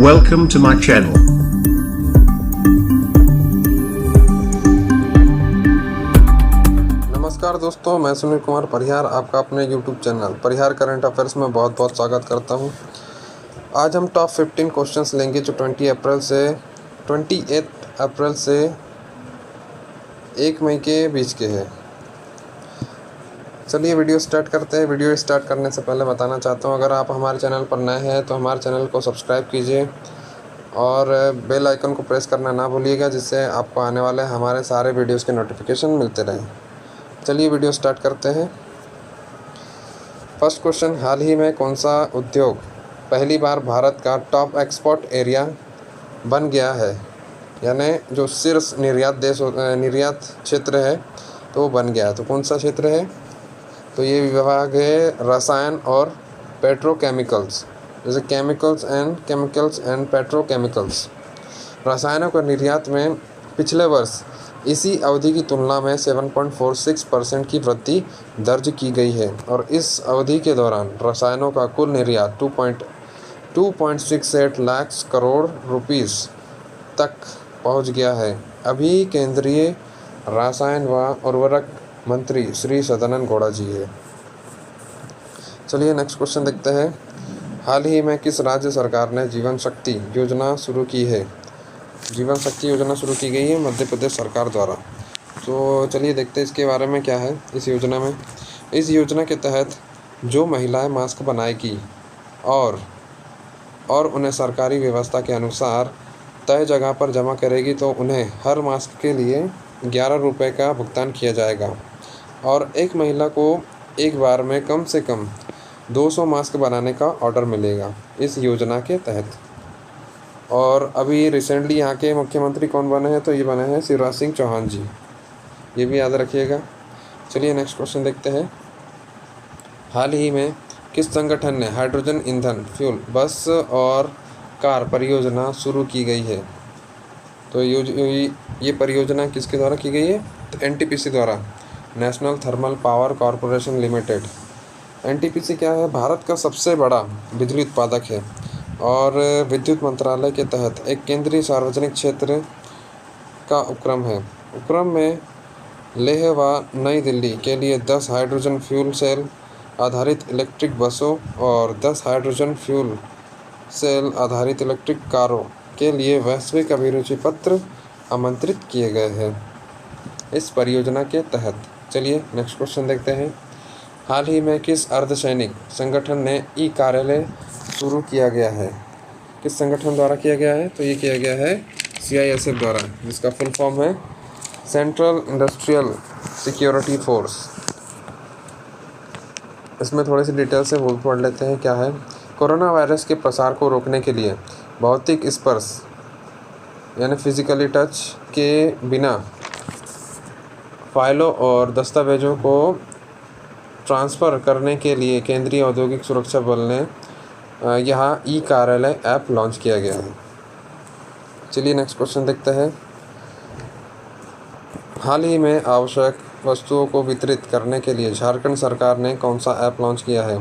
Welcome to my channel. नमस्कार दोस्तों, मैं सुनील कुमार परिहार आपका अपने YouTube चैनल परिहार करंट अफेयर्स में बहुत बहुत स्वागत करता हूं। आज हम टॉप 15 क्वेश्चंस लेंगे जो 28 अप्रैल से 1 मई के बीच के हैं। चलिए वीडियो स्टार्ट करते हैं। वीडियो स्टार्ट करने से पहले बताना चाहता हूं, अगर आप हमारे चैनल पर नए हैं तो हमारे चैनल को सब्सक्राइब कीजिए और बेल आइकन को प्रेस करना ना भूलिएगा, जिससे आपको आने वाले हमारे सारे वीडियोस के नोटिफिकेशन मिलते रहें। चलिए वीडियो स्टार्ट करते हैं। फर्स्ट क्वेश्चन, हाल ही में कौन सा उद्योग पहली बार भारत का टॉप एक्सपोर्ट एरिया बन गया है? यानी जो शीर्ष निर्यात क्षेत्र है तो वो बन गया है। तो कौन सा क्षेत्र है? तो ये विभाग है रसायन और पेट्रोकेमिकल्स, जैसे केमिकल्स एंड पेट्रोकेमिकल्स। रसायनों के निर्यात में पिछले वर्ष इसी अवधि की तुलना में 7.46% की वृद्धि दर्ज की गई है और इस अवधि के दौरान रसायनों का कुल निर्यात 2.68 लाख करोड़ रुपीस तक पहुंच गया है। अभी केंद्रीय रसायन व उर्वरक मंत्री श्री सदानंद गौड़ा जी है। चलिए नेक्स्ट क्वेश्चन देखते हैं। हाल ही में किस राज्य सरकार ने जीवन शक्ति योजना शुरू की है? जीवन शक्ति योजना शुरू की गई है मध्य प्रदेश सरकार द्वारा। तो चलिए देखते हैं इसके बारे में क्या है इस योजना में। इस योजना के तहत जो महिलाएं मास्क बनाएगी और उन्हें सरकारी व्यवस्था के अनुसार तय जगह पर जमा करेगी तो उन्हें हर मास्क के लिए 11 रुपये का भुगतान किया जाएगा और एक महिला को एक बार में कम से कम 200 मास्क बनाने का ऑर्डर मिलेगा इस योजना के तहत। और अभी रिसेंटली यहाँ के मुख्यमंत्री कौन बने हैं? तो ये बने हैं शिवराज सिंह चौहान जी, ये भी याद रखिएगा। चलिए नेक्स्ट क्वेश्चन देखते हैं। हाल ही में किस संगठन ने हाइड्रोजन ईंधन फ्यूल बस और कार परियोजना शुरू की गई है? तो ये परियोजना किसके द्वारा की गई है? तो NTPC द्वारा, national thermal power corporation limited. NTPC क्या है? भारत का सबसे बड़ा बिजली उत्पादक है और विद्युत मंत्रालय के तहत एक केंद्रीय सार्वजनिक क्षेत्र का उपक्रम है। उपक्रम में लेह व नई दिल्ली के लिए 10 हाइड्रोजन फ्यूल सेल आधारित इलेक्ट्रिक बसों और 10 हाइड्रोजन फ्यूल सेल आधारित इलेक्ट्रिक कारों के लिए वैश्विक अभिरुचि पत्र आमंत्रित किए गए हैं इस परियोजना के तहत। चलिए नेक्स्ट क्वेश्चन देखते हैं। हाल ही में किस अर्धसैनिक संगठन ने कार्यालय शुरू किया गया है? किस संगठन द्वारा किया गया है? तो ये किया गया है CISF द्वारा, जिसका फुल फॉर्म है सेंट्रल इंडस्ट्रियल सिक्योरिटी फोर्स। इसमें थोड़ी सी डिटेल से वो पढ़ लेते हैं क्या है। कोरोना वायरस के प्रसार को रोकने के लिए भौतिक स्पर्श यानी फिजिकली टच के बिना फाइलों और दस्तावेजों को ट्रांसफ़र करने के लिए केंद्रीय औद्योगिक सुरक्षा बल ने यहाँ कार्यालय ऐप लॉन्च किया गया है। चलिए नेक्स्ट क्वेश्चन देखते हैं। हाल ही में आवश्यक वस्तुओं को वितरित करने के लिए झारखंड सरकार ने कौन सा ऐप लॉन्च किया है?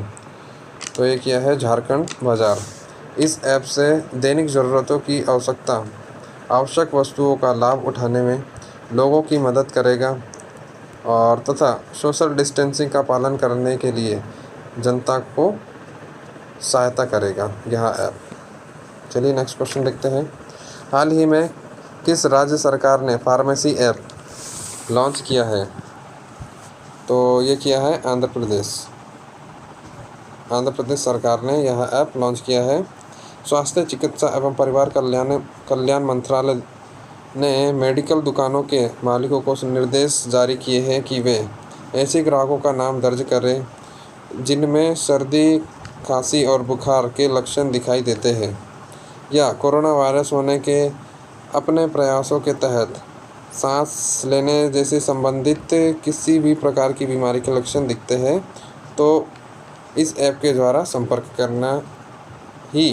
तो ये किया है झारखंड बाज़ार। इस ऐप से दैनिक ज़रूरतों की आवश्यक वस्तुओं का लाभ उठाने में लोगों की मदद करेगा और तथा सोशल डिस्टेंसिंग का पालन करने के लिए जनता को सहायता करेगा यह ऐप। चलिए नेक्स्ट क्वेश्चन देखते हैं। हाल ही में किस राज्य सरकार ने फार्मेसी ऐप लॉन्च किया है? तो ये किया है आंध्र प्रदेश सरकार ने यह ऐप लॉन्च किया है। स्वास्थ्य, चिकित्सा एवं परिवार कल्याण मंत्रालय ने मेडिकल दुकानों के मालिकों को निर्देश जारी किए हैं कि वे ऐसे ग्राहकों का नाम दर्ज करें जिनमें सर्दी, खांसी और बुखार के लक्षण दिखाई देते हैं या कोरोना वायरस होने के अपने प्रयासों के तहत सांस लेने जैसे संबंधित किसी भी प्रकार की बीमारी के लक्षण दिखते हैं, तो इस ऐप के द्वारा संपर्क करना ही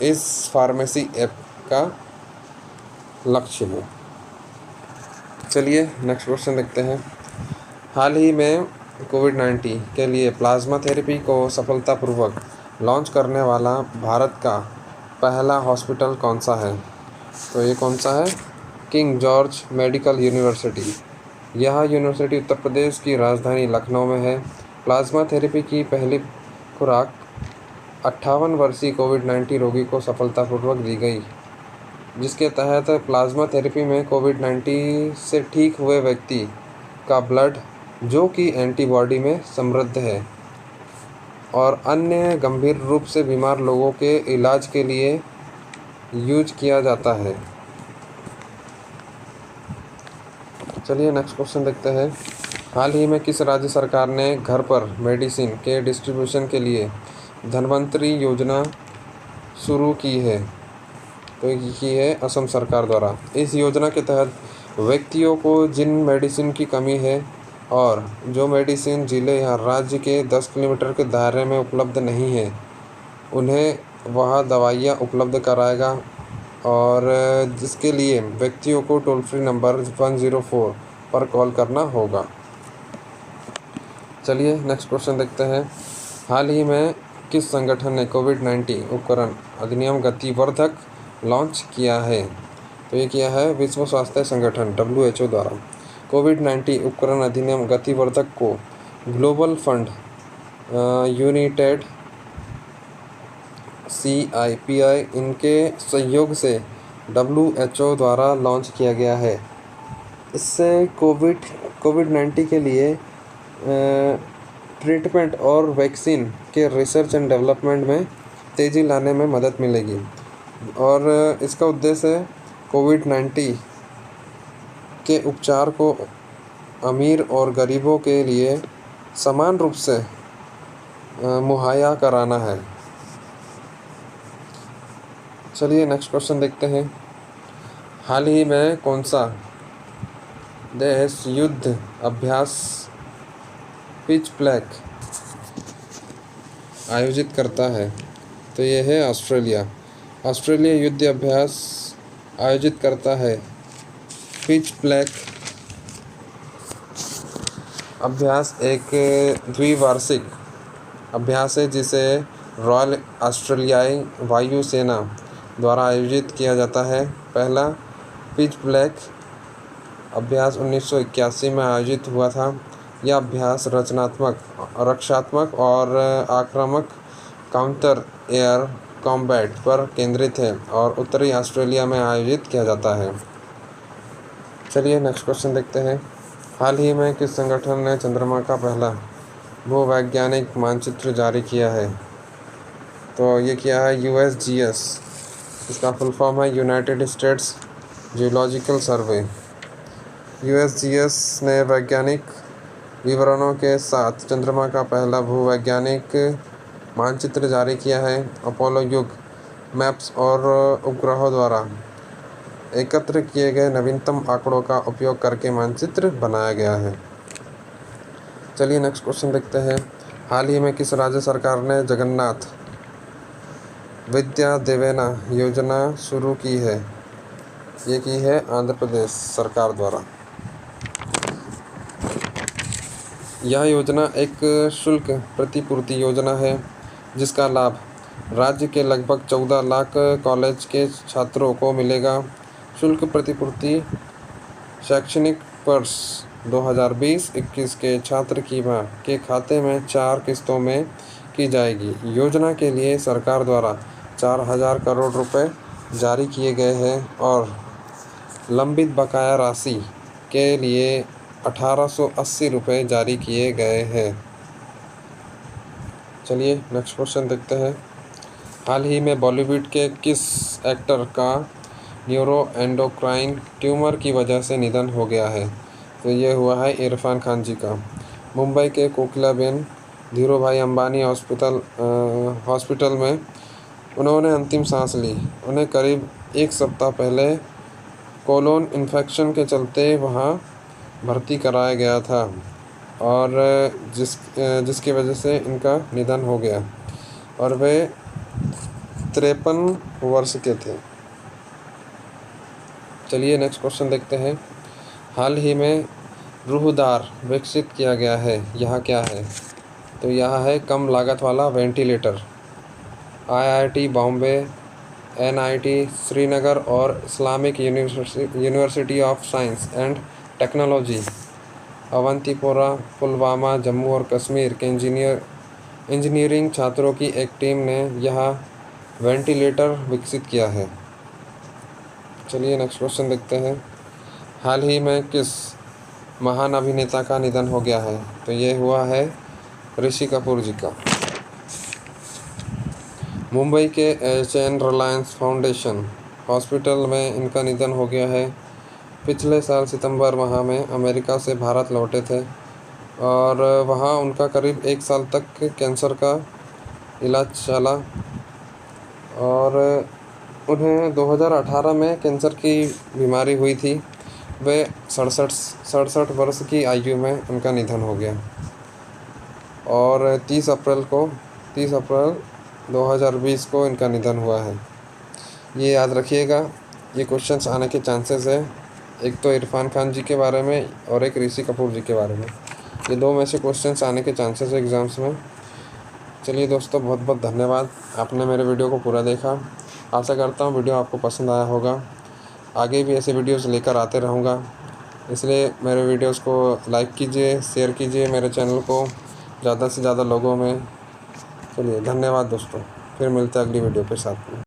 इस फार्मेसी ऐप का लक्ष्य है। चलिए नेक्स्ट क्वेश्चन देखते हैं। हाल ही में कोविड-19 के लिए प्लाज्मा थेरेपी को सफलतापूर्वक लॉन्च करने वाला भारत का पहला हॉस्पिटल कौन सा है? तो ये कौन सा है? King George medical university. यह यूनिवर्सिटी उत्तर प्रदेश की राजधानी लखनऊ में है। प्लाज्मा थेरेपी की पहली खुराक 58 वर्षीय कोविड-19 रोगी को सफलतापूर्वक दी गई, जिसके तहत प्लाज्मा थेरेपी में कोविड-19 से ठीक हुए व्यक्ति का ब्लड, जो कि एंटीबॉडी में समृद्ध है, और अन्य गंभीर रूप से बीमार लोगों के इलाज के लिए यूज किया जाता है। चलिए नेक्स्ट क्वेश्चन देखते हैं। हाल ही में किस राज्य सरकार ने घर पर मेडिसिन के डिस्ट्रीब्यूशन के लिए धन्वंतरी योजना शुरू की है? तो ये है असम सरकार द्वारा। इस योजना के तहत व्यक्तियों को जिन मेडिसिन की कमी है और जो मेडिसिन जिले या राज्य के 10 किलोमीटर के दायरे में उपलब्ध नहीं है, उन्हें वह दवाइयाँ उपलब्ध कराएगा, और जिसके लिए व्यक्तियों को टोल फ्री नंबर 104 पर कॉल करना होगा। चलिए नेक्स्ट क्वेश्चन देखते हैं। हाल ही में किस संगठन ने कोविड-19 उपकरण अधिनियम गतिवर्धक लॉन्च किया है? तो ये किया है विश्व स्वास्थ्य संगठन WHO द्वारा। कोविड-19 उपकरण अधिनियम गतिवर्धक को ग्लोबल फंड, यूनाइटेड CIPI इनके सहयोग से WHO द्वारा लॉन्च किया गया है। इससे कोविड-19 के लिए ट्रीटमेंट और वैक्सीन के रिसर्च एंड डेवलपमेंट में तेज़ी लाने में मदद मिलेगी, और इसका उद्देश्य कोविड-19 के उपचार को अमीर और गरीबों के लिए समान रूप से मुहैया कराना है। चलिए नेक्स्ट क्वेश्चन देखते हैं। हाल ही में कौन सा देश युद्ध अभ्यास पिच ब्लैक आयोजित करता है? तो ये है ऑस्ट्रेलिया। ऑस्ट्रेलिया युद्ध अभ्यास आयोजित करता है। पिच ब्लैक अभ्यास एक द्विवार्षिक अभ्यास है जिसे रॉयल ऑस्ट्रेलियाई वायु सेना द्वारा आयोजित किया जाता है। पहला पिच ब्लैक अभ्यास 1981 में आयोजित हुआ था। यह अभ्यास रक्षात्मक और आक्रामक काउंटर एयर कॉम्बैट पर केंद्रित है और उत्तरी ऑस्ट्रेलिया में आयोजित किया जाता है। चलिए नेक्स्ट क्वेश्चन देखते हैं। हाल ही में किस संगठन ने चंद्रमा का पहला भूवैज्ञानिक मानचित्र जारी किया है? तो ये किया है USGS। इसका फुल फॉर्म है यूनाइटेड स्टेट्स जियोलॉजिकल सर्वे। USGS ने वैज्ञानिक विवरणों के साथ चंद्रमा का पहला भूवैज्ञानिक मानचित्र जारी किया है। अपोलो युग मैप्स और उपग्रहों द्वारा एकत्र किए गए नवीनतम आंकड़ों का उपयोग करके मानचित्र बनाया गया है। चलिए नेक्स्ट क्वेश्चन देखते हैं। हाल ही में किस राज्य सरकार ने जगन्नाथ विद्या देवेना योजना शुरू की है? ये की है आंध्र प्रदेश सरकार द्वारा। यह योजना एक शुल्क प्रतिपूर्ति योजना है जिसका लाभ राज्य के लगभग 14 लाख कॉलेज के छात्रों को मिलेगा। शुल्क प्रतिपूर्ति शैक्षणिक वर्ष 2020-21 के छात्र की मां के खाते में 4 किस्तों में की जाएगी। योजना के लिए सरकार द्वारा 4,000 करोड़ रुपए जारी किए गए हैं और लंबित बकाया राशि के लिए 1,880 रुपये जारी किए गए हैं। चलिए नेक्स्ट क्वेश्चन देखते हैं। हाल ही में बॉलीवुड के किस एक्टर का न्यूरो एंडोक्राइन ट्यूमर की वजह से निधन हो गया है? तो ये हुआ है इरफान खान जी का। मुंबई के कोकिलाबेन धीरूभाई अंबानी हॉस्पिटल में उन्होंने अंतिम सांस ली। उन्हें करीब 1 सप्ताह पहले कोलोन इन्फेक्शन के चलते वहां भर्ती कराया गया था, और जिसकी वजह से इनका निधन हो गया, और वे 53 वर्ष के थे। चलिए नेक्स्ट क्वेश्चन देखते हैं। हाल ही में रूहदार विकसित किया गया है, यह क्या है? तो यह है कम लागत वाला ventilator. IIT Bombay NIT Srinagar और Islamic University of Science and Technology Awantipora Pulwama Jammu और कश्मीर के इंजीनियरिंग छात्रों की एक टीम ने यह वेंटिलेटर विकसित किया है। चलिए नेक्स्ट क्वेश्चन देखते हैं। हाल ही में किस महान अभिनेता का निधन हो गया है? तो ये हुआ है ऋषि कपूर जी का। मुंबई के चेन रिलायंस फाउंडेशन हॉस्पिटल में इनका निधन हो गया है। पिछले साल सितंबर माह में अमेरिका से भारत लौटे थे और वहाँ उनका करीब 1 साल तक कैंसर का इलाज चला और उन्हें 2018 में कैंसर की बीमारी हुई थी। वे 67 वर्ष की आयु में उनका निधन हो गया और 30 अप्रैल 2020 को इनका निधन हुआ है। ये याद रखिएगा, ये क्वेश्चंस आने के चांसेस है। एक तो इरफान खान जी के बारे में और एक ऋषि कपूर जी के बारे में। ये 2 में से क्वेश्चंस आने के चांसेस है एग्ज़ाम्स में। चलिए दोस्तों, बहुत बहुत धन्यवाद, आपने मेरे वीडियो को पूरा देखा। आशा करता हूँ वीडियो आपको पसंद आया होगा। आगे भी ऐसे वीडियोस लेकर आते रहूँगा, इसलिए मेरे वीडियोस को लाइक कीजिए, शेयर कीजिए मेरे चैनल को ज़्यादा से ज़्यादा लोगों में। चलिए धन्यवाद दोस्तों, फिर मिलते हैं अगली वीडियो के साथ में।